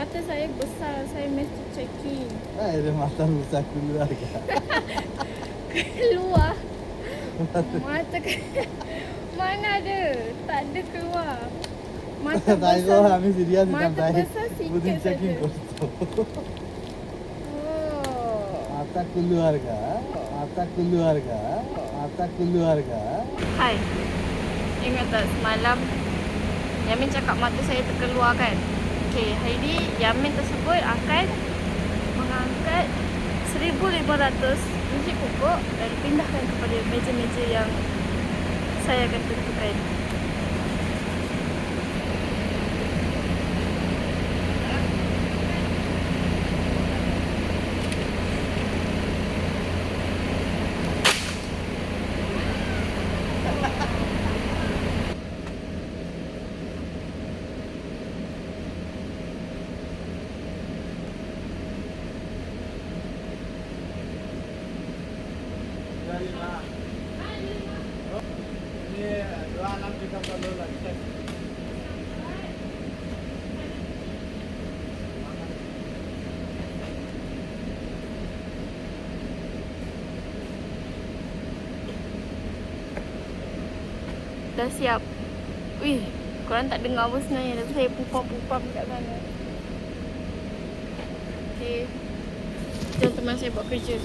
Mata saya besar, saya mesti checking. Ada mata rusak keluar ke? Keluar. Mata mana ada? Tak ada keluar. Mata তাই গো besar. আমি সিরিয়াস দিতাম Mata তাই besar বুদিন sikit checking saja. করতো Oh. mata keluar ke? Mata keluar ke? Mata keluar ke? Hai. Ingat tak semalam Yamin cakap mata saya terkeluar kan? Okey, hari ni Yamin tersebut akan mengangkat 1,500 biji pupuk dan pindahkan kepada meja-meja yang saya akan tentukan. Ini 2630 lagi. Dah siap. Wih, korang tak dengar apa sebenarnya. Tapi saya pupam-pupam kat sana. Okey. Jom teman saya buat kerja.